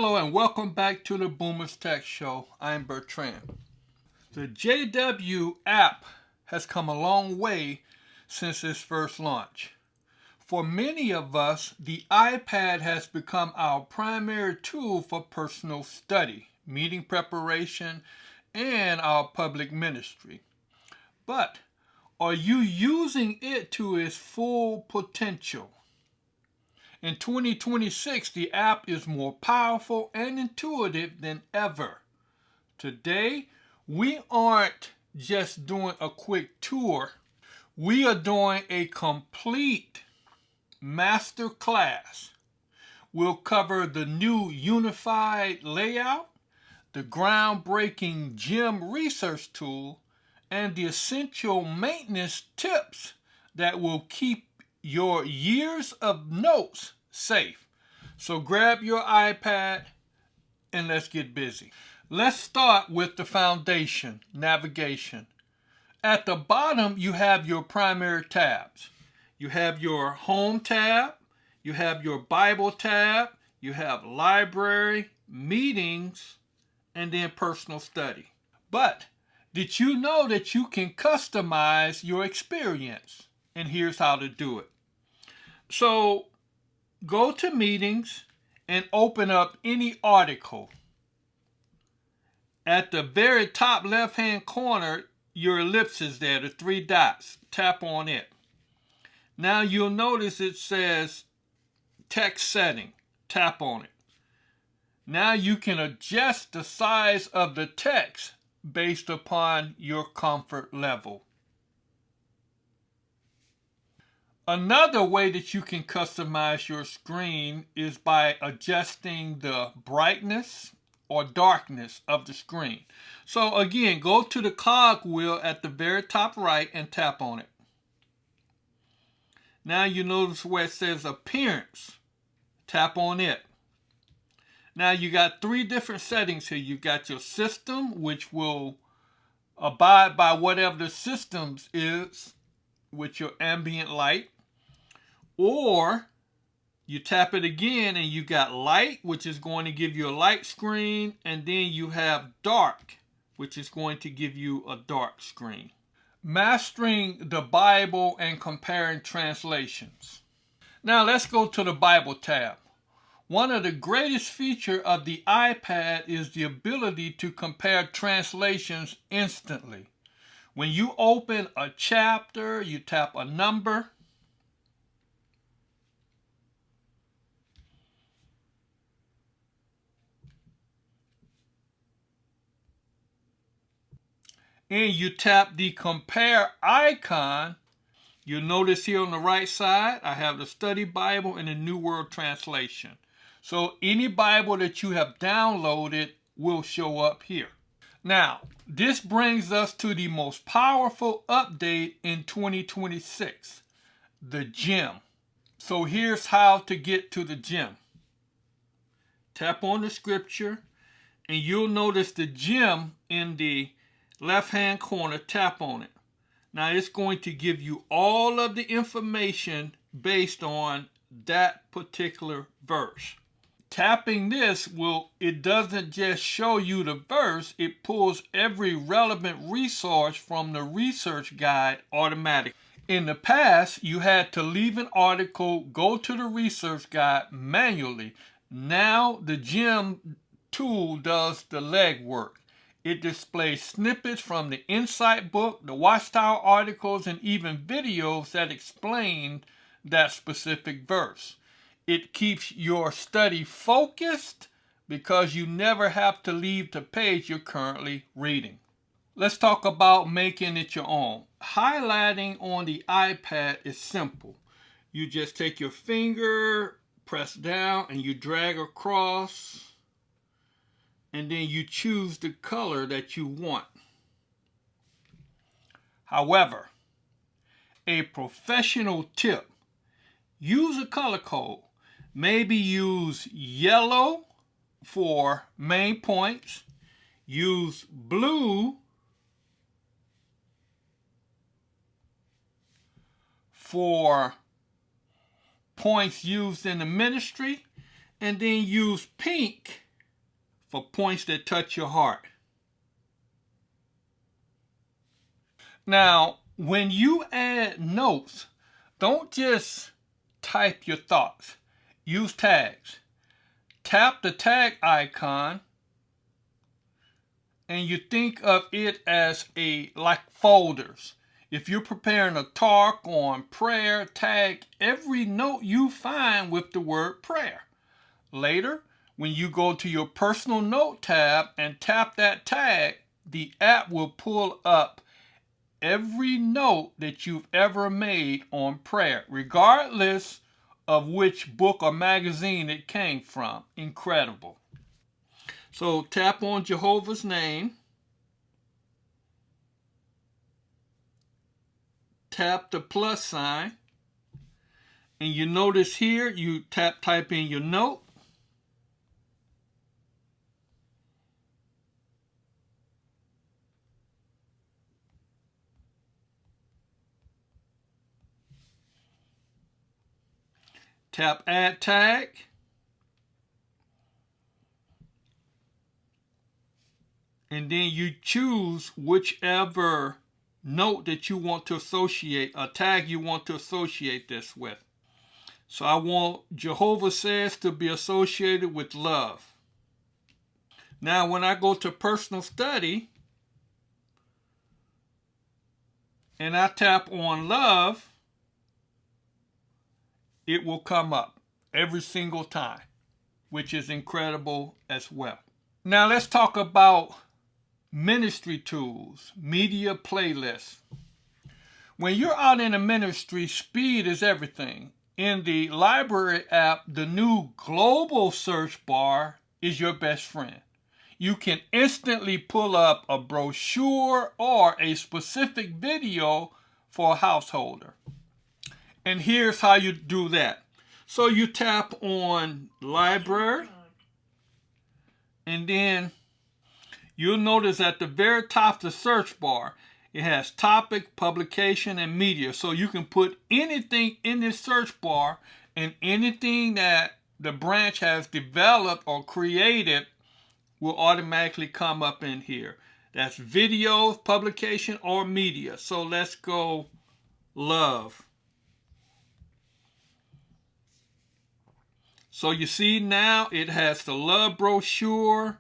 Hello and welcome back to the Boomers Tech Show. I'm Bertrand. The JW app has come a long way since its first launch. For many of us, the iPad has become our primary tool for personal study, meeting preparation, and our public ministry. But are you using it to its full potential? In 2026, the app is more powerful and intuitive than ever. Today, we aren't just doing a quick tour. We are doing a complete master class. We'll cover the new unified layout, the groundbreaking gem research tool, and the essential maintenance tips that will keep your years of notes safe. So grab your iPad and let's get busy. Let's start with the foundation, navigation. At the bottom, you have your primary tabs. You have your home tab, you have your Bible tab, you have library, meetings, and then personal study. But did you know that you can customize your experience? And here's how to do it. So go to meetings and open up any article. At the very top left-hand corner, your ellipse is there, the three dots. Tap on it. Now you'll notice it says text setting. Tap on it. Now you can adjust the size of the text based upon your comfort level. Another way that you can customize your screen is by adjusting the brightness or darkness of the screen. So again, go to the cog wheel at the very top right and tap on it. Now you notice where it says appearance. Tap on it. Now you got three different settings here. You got your system, which will abide by whatever the systems is with your ambient light. Or you tap it again and you got light, which is going to give you a light screen, and then you have dark, which is going to give you a dark screen. Mastering the Bible and comparing translations. Now let's go to the Bible tab. One of the greatest features of the iPad is the ability to compare translations instantly. When you open a chapter, you tap a number. And you tap the compare icon. You'll notice here on the right side, I have the Study Bible and the New World Translation. So any Bible that you have downloaded will show up here. Now, this brings us to the most powerful update in 2026, the gem. So here's how to get to the gem. Tap on the scripture and you'll notice the gem in the left-hand corner. Tap on it. Now it's going to give you all of the information based on that particular verse. Tapping this it doesn't just show you the verse, it pulls every relevant resource from the research guide automatically. In the past, you had to leave an article, go to the research guide manually. Now the gem tool does the legwork. It displays snippets from the Insight book, the Watchtower articles, and even videos that explain that specific verse. It keeps your study focused because you never have to leave the page you're currently reading. Let's talk about making it your own. Highlighting on the iPad is simple. You just take your finger, press down, and you drag across. And then you choose the color that you want. However, a professional tip, use a color code. Maybe use yellow for main points, use blue for points used in the ministry, and then use pink for points that touch your heart. Now, when you add notes, don't just type your thoughts. Use tags. Tap the tag icon and you think of it as like folders. If you're preparing a talk on prayer, tag every note you find with the word prayer. Later, when you go to your personal note tab and tap that tag, the app will pull up every note that you've ever made on prayer, regardless of which book or magazine it came from. Incredible. So tap on Jehovah's name. Tap the plus sign. And you notice here, you type in your note. Tap add tag. And then you choose whichever note that you want to associate, a tag you want to associate this with. So I want Jehovah says to be associated with love. Now when I go to personal study and I tap on love, it will come up every single time, which is incredible as well. Now let's talk about ministry tools, media playlists. When you're out in a ministry, speed is everything. In the library app, the new global search bar is your best friend. You can instantly pull up a brochure or a specific video for a householder. And here's how you do that. So you tap on library, and then you'll notice at the very top of the search bar, it has topic, publication, and media. So you can put anything in this search bar, and anything that the branch has developed or created will automatically come up in here. That's videos, publication, or media. So let's go love. So you see now it has the love brochure,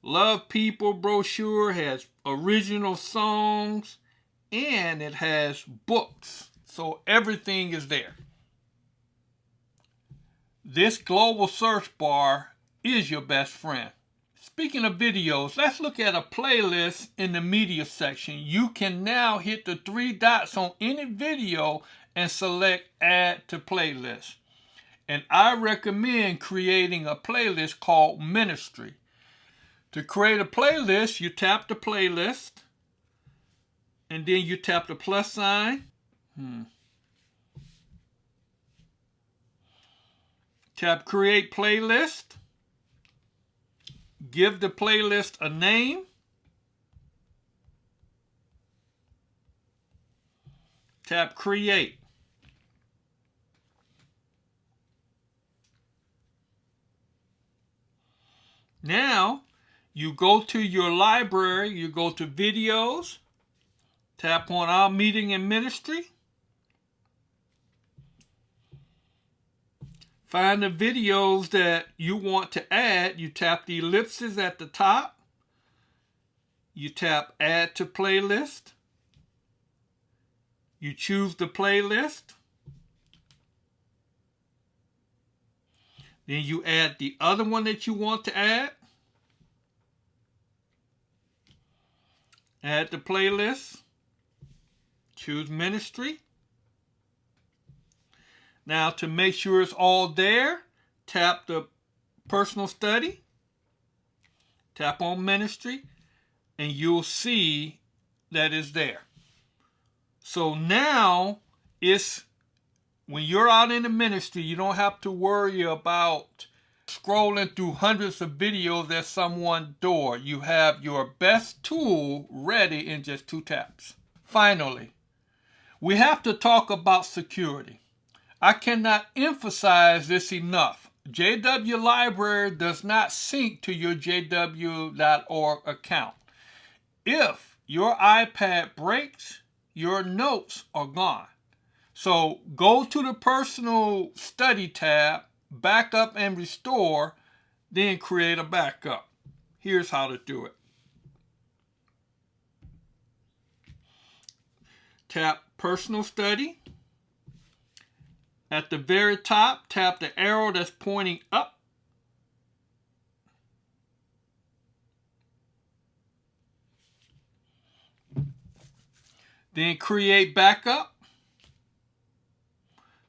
love people brochure, has original songs, and it has books. So everything is there. This global search bar is your best friend. Speaking of videos, let's look at a playlist in the media section. You can now hit the 3 dots on any video and select add to playlist. And I recommend creating a playlist called Ministry. To create a playlist, you tap the playlist, and then you tap the plus sign. Tap create playlist. Give the playlist a name. Tap create. Now, you go to your library, you go to videos, tap on our meeting and ministry, find the videos that you want to add, you tap the ellipses at the top, you tap add to playlist, you choose the playlist, then you add the other one that you want to add. Add the playlist. Choose ministry. Now to make sure it's all there, tap the personal study. Tap on ministry. And you'll see that it's there. So now it's when you're out in the ministry, you don't have to worry about scrolling through hundreds of videos at someone's door. You have your best tool ready in just 2 taps. Finally, we have to talk about security. I cannot emphasize this enough. JW Library does not sync to your jw.org account. If your iPad breaks, your notes are gone. So go to the personal study tab, backup and restore, then create a backup. Here's how to do it. Tap personal study. At the very top, tap the arrow that's pointing up. Then create backup.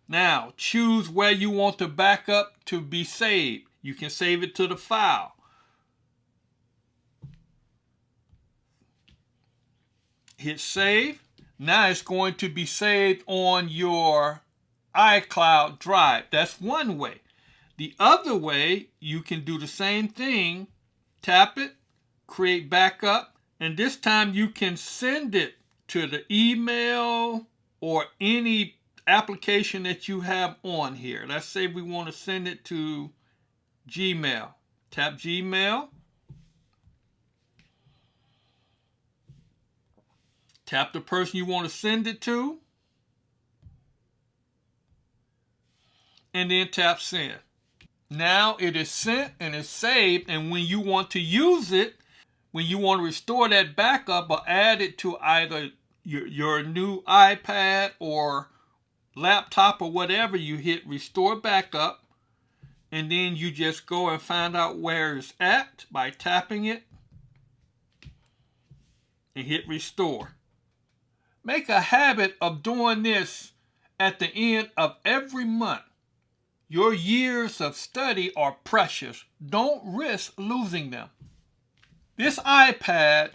Now choose where you want the backup to be saved. You can save it to the file. Hit save. Now it's going to be saved on your iCloud drive. That's one way. The other way, you can do the same thing. Tap it, create backup, and this time you can send it to the email or any application that you have on here. Let's say we want to send it to Gmail. Tap Gmail. Tap the person you want to send it to. And then tap send. Now it is sent and it's saved, and when you want to use it, when you want to restore that backup or add it to either your new iPad or laptop or whatever, you hit restore backup, and then you just go and find out where it's at by tapping it and hit restore. Make a habit of doing this at the end of every month. Your years of study are precious. Don't risk losing them. This iPad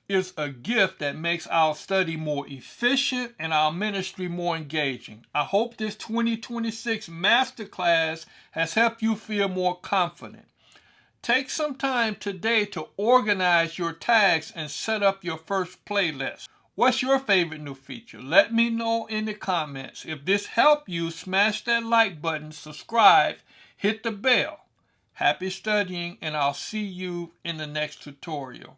is a gift that makes our study more efficient and our ministry more engaging. I hope this 2026 masterclass has helped you feel more confident. Take some time today to organize your tags and set up your first playlist. What's your favorite new feature? Let me know in the comments. If this helped you, smash that like button, subscribe, hit the bell. Happy studying, and I'll see you in the next tutorial.